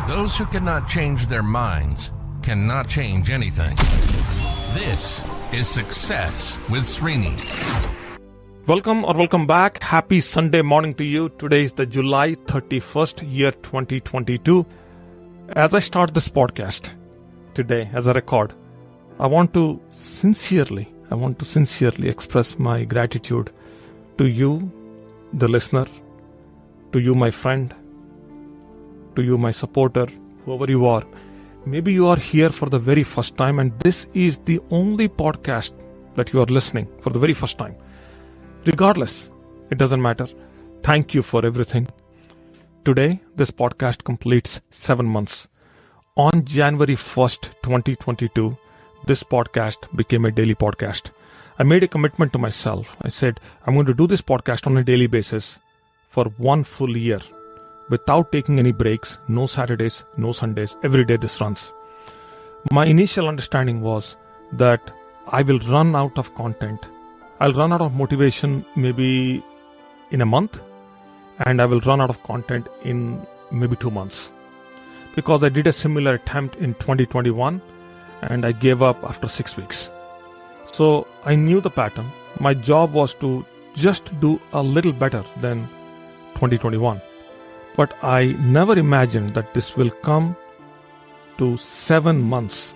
Those who cannot change their minds cannot change anything. This is Success with Srini. Welcome back. Happy Sunday morning to you. Today is the July 31st, year 2022. As I start this podcast today as a record, I want to sincerely express my gratitude to you, the listener, to you, my friend, to you, my supporter, whoever you are. Maybe you are here for the very first time and this is the only podcast that you are listening for the very first time. Regardless, it doesn't matter. Thank you for everything. Today, this podcast completes 7 months. On January 1st, 2022, this podcast became a daily podcast. I made a commitment to myself. I said, I'm going to do this podcast on a daily basis for 1 full year. Without taking any breaks, no Saturdays, no Sundays, every day this runs. My initial understanding was that I will run out of content. I'll run out of motivation maybe in a month, and I will run out of content in maybe 2 months. Because I did a similar attempt in 2021 and I gave up after 6 weeks. So I knew the pattern. My job was to just do a little better than 2021. But I never imagined that this will come to 7 months.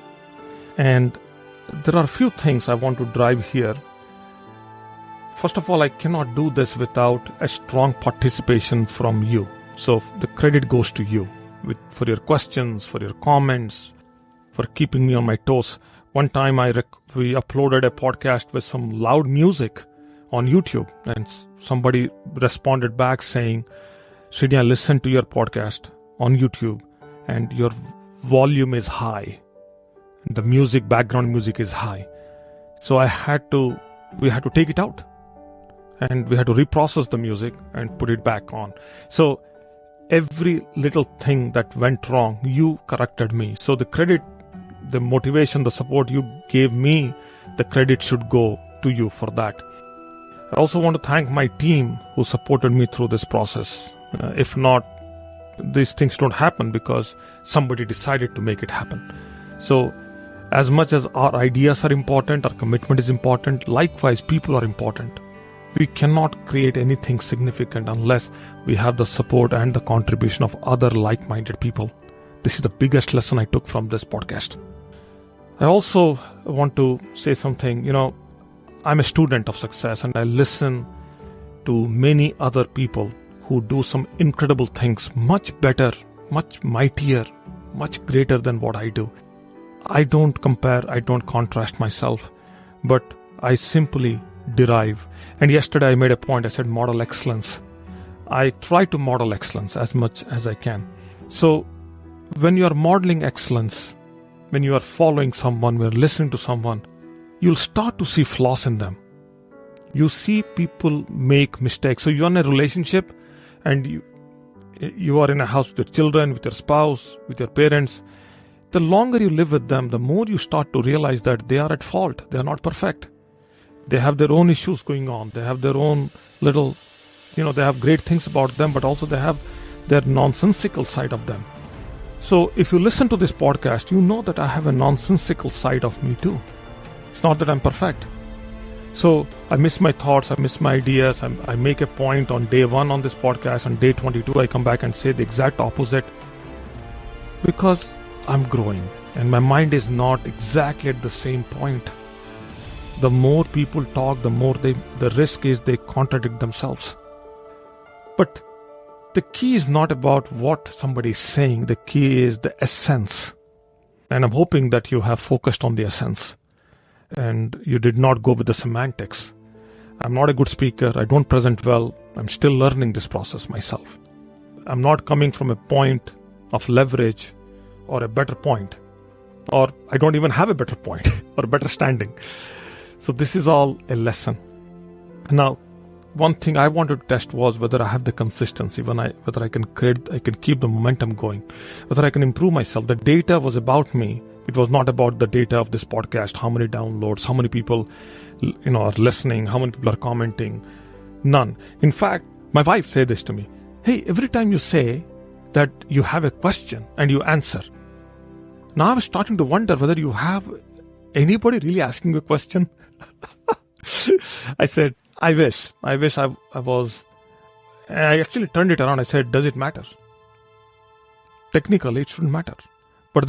And there are a few things I want to drive here. First of all, I cannot do this without a strong participation from you. So the credit goes to you for your questions, for your comments, for keeping me on my toes. One time we uploaded a podcast with some loud music on YouTube and somebody responded back saying, Srini, I listened to your podcast on YouTube and your volume is high. And the background music is high. So we had to take it out and we had to reprocess the music and put it back on. So every little thing that went wrong, you corrected me. So the credit, the motivation, the support you gave me, the credit should go to you for that. I also want to thank my team who supported me through this process. If not, these things don't happen because somebody decided to make it happen. So as much as our ideas are important, our commitment is important, likewise people are important. We cannot create anything significant unless we have the support and the contribution of other like-minded people. This is the biggest lesson I took from this podcast. I also want to say something. I'm a student of success and I listen to many other people who do some incredible things, much better, much mightier, much greater than what I do. I don't compare, I don't contrast myself, but I simply derive. And yesterday I made a point, I said model excellence. I try to model excellence as much as I can. So when you are modeling excellence, when you are following someone, when you're listening to someone, you'll start to see flaws in them. You see people make mistakes. So you're in a relationship and you are in a house with your children, with your spouse, with your parents. The longer you live with them, the more you start to realize that they are at fault. They are not perfect. They have their own issues going on. They have their own little, they have great things about them, but also they have their nonsensical side of them. So if you listen to this podcast, you know that I have a nonsensical side of me too. It's not that I'm perfect. So I miss my thoughts, I miss my ideas. I make a point on day 1 on this podcast. On day 22, I come back and say the exact opposite because I'm growing and my mind is not exactly at the same point. The more people talk, the more the risk is they contradict themselves. But the key is not about what somebody is saying. The key is the essence. And I'm hoping that you have focused on the essence and you did not go with the semantics. I'm not a good speaker. I don't present well. I'm still learning this process myself. I'm not coming from a point of leverage or a better point, or I don't even have a better point or a better standing. So this is all a lesson. Now, one thing I wanted to test was whether I have the consistency, whether I can keep the momentum going, whether I can improve myself. The data was about me. It was not about the data of this podcast, how many downloads, how many people are listening, how many people are commenting. None. In fact, my wife said this to me. Hey, every time you say that you have a question and you answer. Now I'm starting to wonder whether you have anybody really asking you a question. I said, I wish I was. And I actually turned it around. I said, does it matter? Technically, it shouldn't matter. But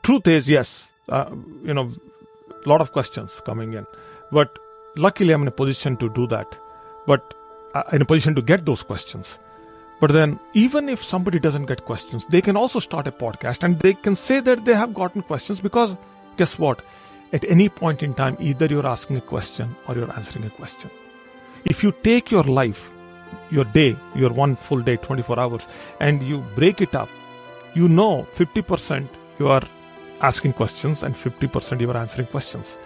truth is, yes, a lot of questions coming in. But luckily, I'm in a position to do that. But in a position to get those questions. But then, even if somebody doesn't get questions, they can also start a podcast and they can say that they have gotten questions, because guess what? At any point in time, either you're asking a question or you're answering a question. If you take your life, your day, your one full day, 24 hours, and you break it up, 50% you are asking questions and 50% you are answering questions.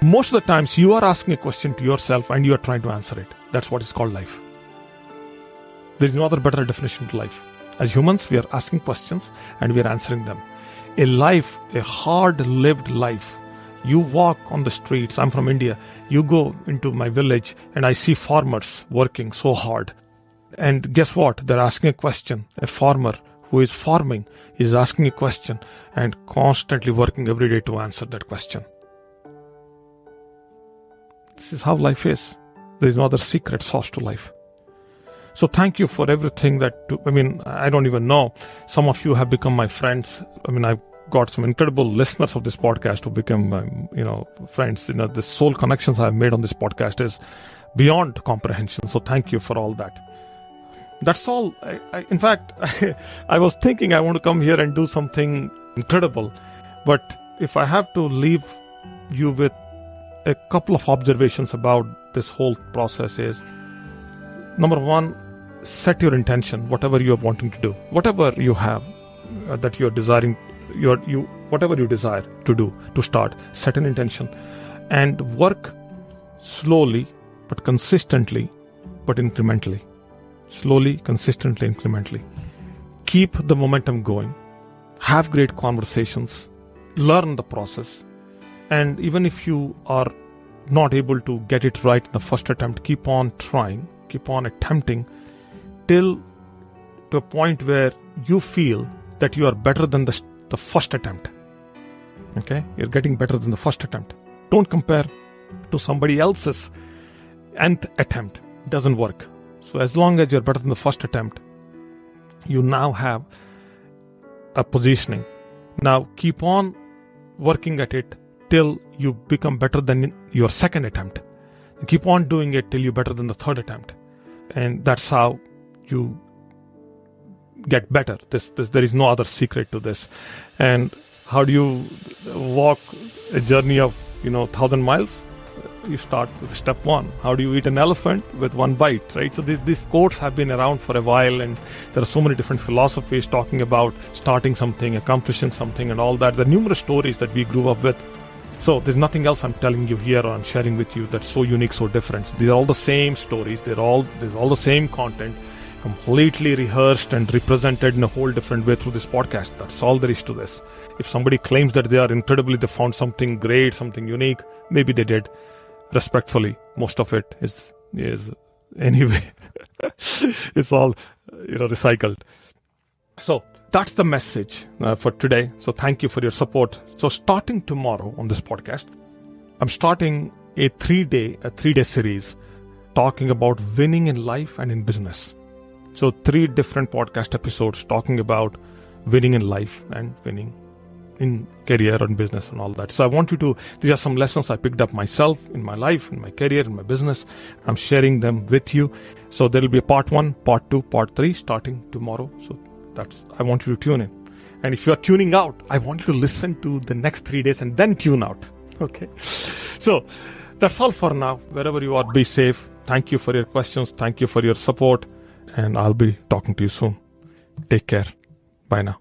Most of the times you are asking a question to yourself and you are trying to answer it. That's what is called life. There is no other better definition to life. As humans, we are asking questions and we are answering them. A life, a hard-lived life. You walk on the streets. I'm from India. You go into my village and I see farmers working so hard. And guess what? They're asking a question. A farmer who is farming is asking a question and constantly working every day to answer that question. This is how life is. There is no other secret sauce to life. So thank you for everything I don't even know. Some of you have become my friends. I've got some incredible listeners of this podcast who become, friends. The soul connections I've made on this podcast is beyond comprehension. So thank you for all that. That's all. In fact, I was thinking I want to come here and do something incredible. But if I have to leave you with a couple of observations about this whole process is, number one, set your intention, whatever you are wanting to do, whatever you have that you're desiring, whatever you desire to do, to start, set an intention and work slowly, but consistently, but incrementally. Slowly, consistently, incrementally. Keep the momentum going. Have great conversations. Learn the process. And even if you are not able to get it right in the first attempt, keep on trying, keep on attempting till to a point where you feel that you are better than the first attempt. Okay? You're getting better than the first attempt. Don't compare to somebody else's nth attempt. It doesn't work. So as long as you're better than the first attempt, you now have a positioning. Now keep on working at it till you become better than your second attempt. Keep on doing it till you're better than the third attempt. And that's how you get better. There is no other secret to this. And how do you walk a journey of 1,000 miles? You start with step one. How do you eat an elephant? With one bite, right? So these quotes have been around for a while, and there are so many different philosophies talking about starting something, accomplishing something, and all that. There are numerous stories that we grew up with. So there's nothing else I'm telling you here or I'm sharing with you that's so unique, so different. These are all the same stories. There's all the same content, completely rehearsed and represented in a whole different way through this podcast. That's all there is to this. If somebody claims that they found something great, something unique, maybe they did. Respectfully, most of it is anyway. It's all recycled. So that's the message for today. So thank you for your support. So starting tomorrow on this podcast, I'm starting a 3-day series talking about winning in life and in business. So 3 different podcast episodes talking about winning in life and winning in career and business and all that. So I want you to, these are some lessons I picked up myself in my life, in my career, in my business. I'm sharing them with you. So there will be a part 1, part 2, part 3 starting tomorrow. So I want you to tune in. And if you are tuning out, I want you to listen to the next 3 days and then tune out. Okay. So that's all for now. Wherever you are, be safe. Thank you for your questions. Thank you for your support. And I'll be talking to you soon. Take care. Bye now.